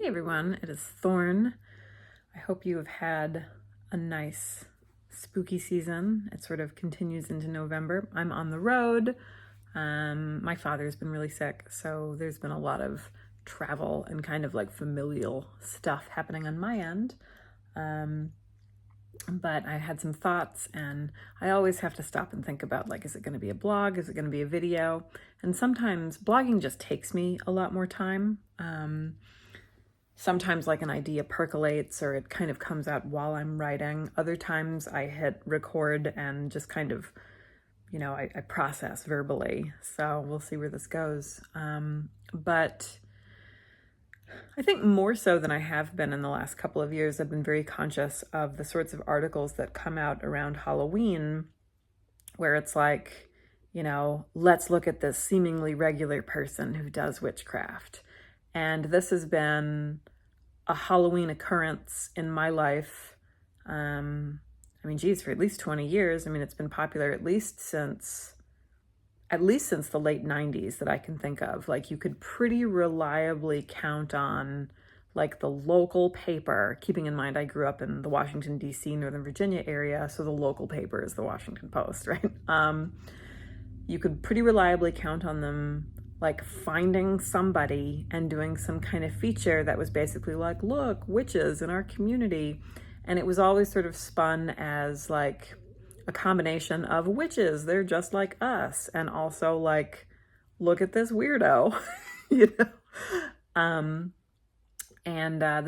Hey everyone, it is Thorn. I hope you have had a nice spooky season. It sort of continues into November. I'm on the road. My father's been really sick, so there's been a lot of travel and kind of like familial stuff happening on my end. But I had some thoughts, and I always have to stop and think about, like, is it going to be a blog? Is it going to be a video? And sometimes blogging just takes me a lot more time. Sometimes like an idea percolates or it kind of comes out while I'm writing. Other times I hit record and just kind of, I process verbally. So we'll see where this goes. But I think more so than I have been in the last couple of years, I've been very conscious of the sorts of articles that come out around Halloween, where it's like, let's look at this seemingly regular person who does witchcraft. And this has been a Halloween occurrence in my life. For at least 20 years. It's been popular at least since the late 90s that I can think of. Like, you could pretty reliably count on like the local paper, keeping in mind I grew up in the Washington, D.C., Northern Virginia area, so the local paper is the Washington Post, right? You could pretty reliably count on them like finding somebody and doing some kind of feature that was basically like, look, witches in our community. And it was always sort of spun as like a combination of witches, they're just like us, and also like, look at this weirdo, the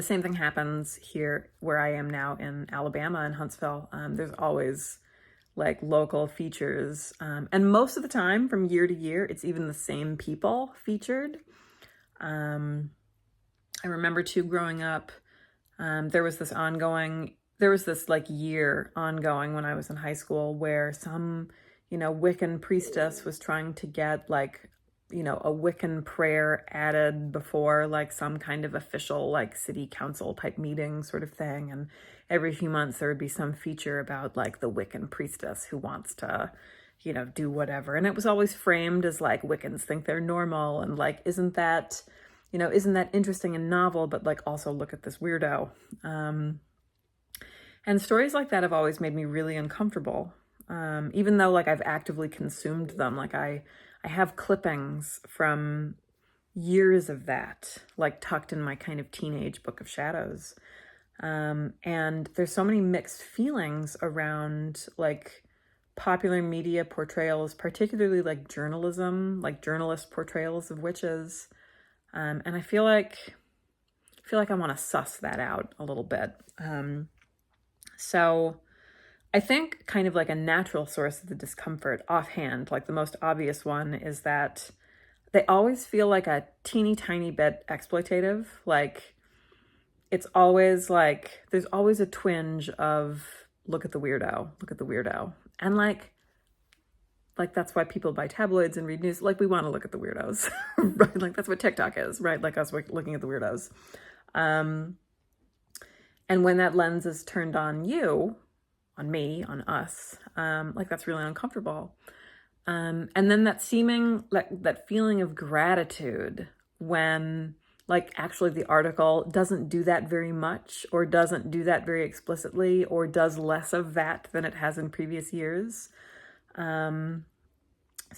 same thing happens here where I am now in Alabama, in Huntsville. There's always like local features. And most of the time from year to year, it's even the same people featured. I remember too, growing up, there was this like year ongoing when I was in high school where some, Wiccan priestess was trying to get like, a Wiccan prayer added before like some kind of official like city council type meeting sort of thing. And every few months there would be some feature about like the Wiccan priestess who wants to, do whatever. And it was always framed as like, Wiccans think they're normal. And like, isn't that interesting and novel, but like, also look at this weirdo. And stories like that have always made me really uncomfortable. Even though like I've actively consumed them. Like I have clippings from years of that, like tucked in my kind of teenage book of shadows. And there's so many mixed feelings around like popular media portrayals, particularly like journalism, like journalist portrayals of witches. And I feel like I want to suss that out a little bit. So I think kind of like a natural source of the discomfort offhand, like the most obvious one, is that they always feel like a teeny tiny bit exploitative. Like it's always like, there's always a twinge of look at the weirdo. And like that's why people buy tabloids and read news. Like we want to look at the weirdos, right? Like that's what TikTok is, right? Like us looking at the weirdos. And when that lens is turned on you, on me, on us, like that's really uncomfortable. And then that feeling of gratitude when like actually the article doesn't do that very much, or doesn't do that very explicitly, or does less of that than it has in previous years. So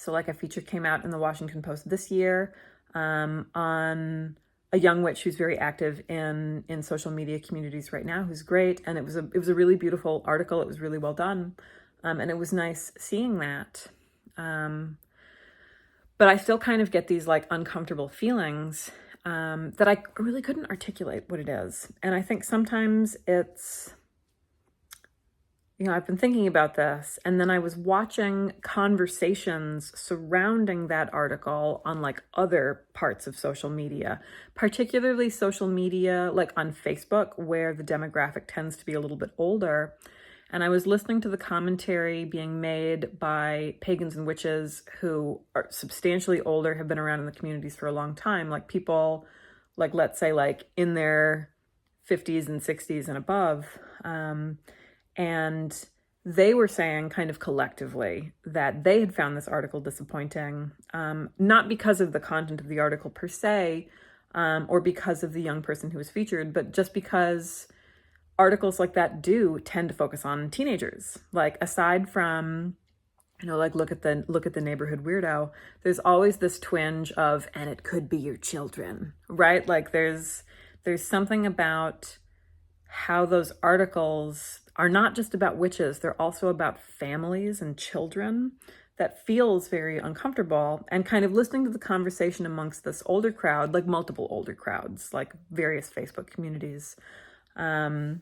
like a feature came out in the Washington Post this year on a young witch who's very active in social media communities right now, who's great. And it was a really beautiful article. It was really well done. And it was nice seeing that. But I still kind of get these like uncomfortable feelings that I really couldn't articulate what it is. And I think sometimes it's, I've been thinking about this, and then I was watching conversations surrounding that article on like other parts of social media, particularly social media like on Facebook, where the demographic tends to be a little bit older. And I was listening to the commentary being made by pagans and witches who are substantially older, have been around in the communities for a long time, like people like, let's say like in their 50s and 60s and above. And they were saying kind of collectively that they had found this article disappointing, not because of the content of the article per se, or because of the young person who was featured, but just because articles like that do tend to focus on teenagers. Like, aside from, like look at the neighborhood weirdo, there's always this twinge of, and it could be your children, right? Like there's something about how those articles are not just about witches, they're also about families and children, that feels very uncomfortable. And kind of listening to the conversation amongst this older crowd, like multiple older crowds, like various Facebook communities, the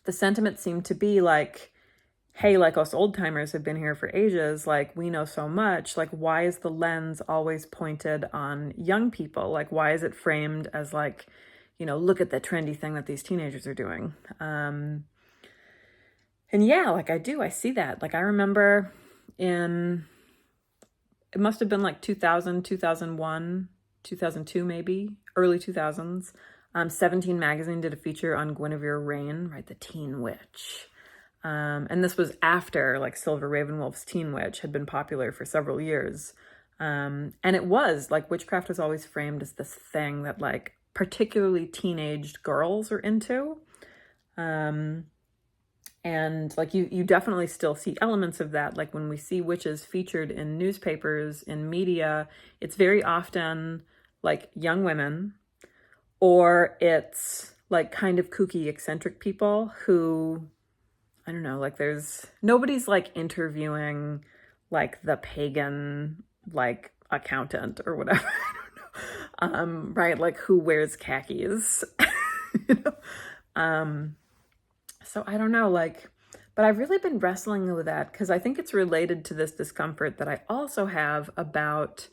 sentiment seemed to be like, hey, like us old timers have been here for ages, like we know so much, like why is the lens always pointed on young people? Like why is it framed as like, look at the trendy thing that these teenagers are doing? And yeah, like I see that. Like I remember it must have been like 2000, 2001, 2002 maybe, early 2000s. 17 magazine did a feature on Guinevere Rain, right, the teen witch. And this was after like Silver Ravenwolf's Teen Witch had been popular for several years. And it was like witchcraft was always framed as this thing that like particularly teenaged girls are into. And like you definitely still see elements of that. Like when we see witches featured in newspapers, in media, it's very often like young women, or it's like kind of kooky, eccentric people who, I don't know, like nobody's like interviewing like the pagan like accountant or whatever. I don't know. Right, like who wears khakis. So I don't know, like, but I've really been wrestling with that because I think it's related to this discomfort that I also have about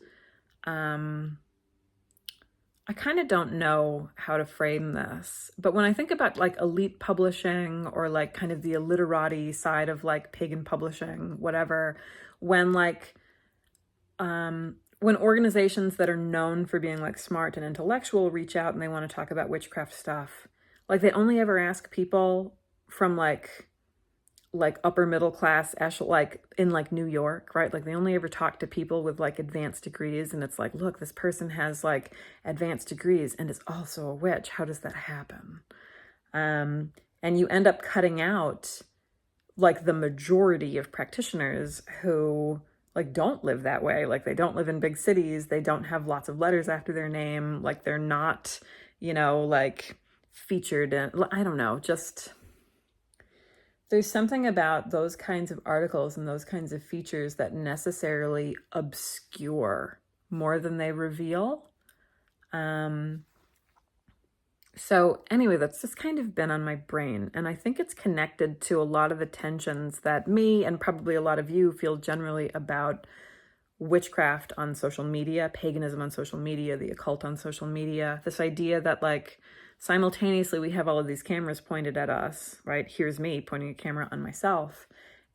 I kind of don't know how to frame this, but when I think about like elite publishing or like kind of the illiterati side of like pagan publishing, whatever, when like, when organizations that are known for being like smart and intellectual reach out and they want to talk about witchcraft stuff, like they only ever ask people from like upper middle class, like in like New York, right? Like they only ever talk to people with like advanced degrees, and it's like, look, this person has like advanced degrees and is also a witch. How does that happen? And you end up cutting out like the majority of practitioners who like don't live that way. Like they don't live in big cities. They don't have lots of letters after their name. Like they're not, like featured in, I don't know, just there's something about those kinds of articles and those kinds of features that necessarily obscure more than they reveal. So anyway, that's just kind of been on my brain. And I think it's connected to a lot of the tensions that me and probably a lot of you feel generally about witchcraft on social media, paganism on social media, the occult on social media. This idea that like, simultaneously, we have all of these cameras pointed at us, right? Here's me pointing a camera on myself.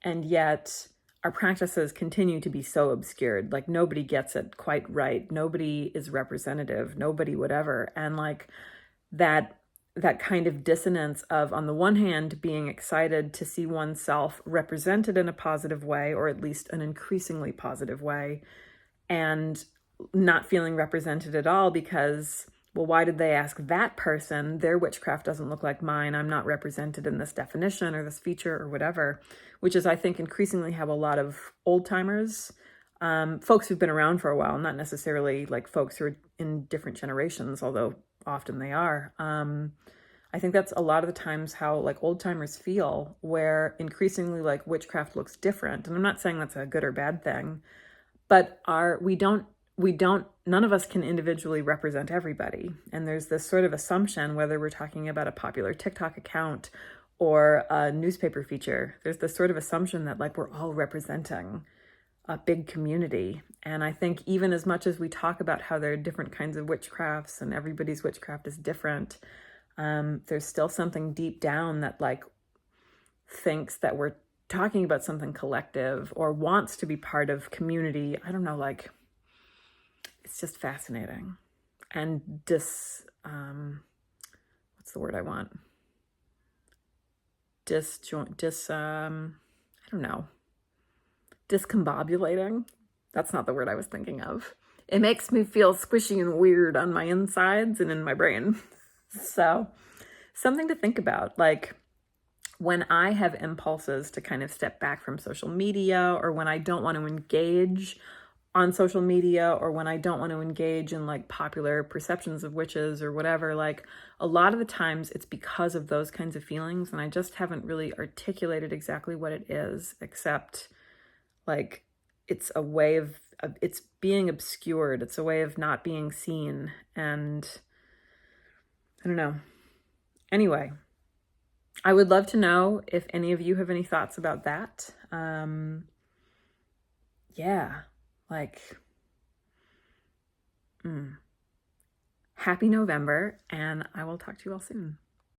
And yet our practices continue to be so obscured. Like nobody gets it quite right. Nobody is representative, nobody whatever. And like that kind of dissonance of, on the one hand, being excited to see oneself represented in a positive way, or at least an increasingly positive way, and not feeling represented at all because, well, why did they ask that person? Their witchcraft doesn't look like mine. I'm not represented in this definition or this feature or whatever, which is, I think, increasingly how a lot of old timers, folks who've been around for a while, not necessarily like folks who are in different generations, although often they are. I think that's a lot of the times how like old timers feel, where increasingly like witchcraft looks different. And I'm not saying that's a good or bad thing, but none of us can individually represent everybody. And there's this sort of assumption, whether we're talking about a popular TikTok account or a newspaper feature, there's this sort of assumption that like we're all representing a big community. And I think even as much as we talk about how there are different kinds of witchcrafts and everybody's witchcraft is different, there's still something deep down that like thinks that we're talking about something collective or wants to be part of community. I don't know, like it's just fascinating. And what's the word I want? I don't know. Discombobulating. That's not the word I was thinking of. it makes me feel squishy and weird on my insides and in my brain. So something to think about, like when I have impulses to kind of step back from social media, or when I don't want to engage on social media, or when I don't want to engage in like popular perceptions of witches or whatever, like a lot of the times it's because of those kinds of feelings, and I just haven't really articulated exactly what it is, except like it's a way of it's being obscured, it's a way of not being seen, and I don't know. Anyway, I would love to know if any of you have any thoughts about that. Yeah, like, happy November, and I will talk to you all soon.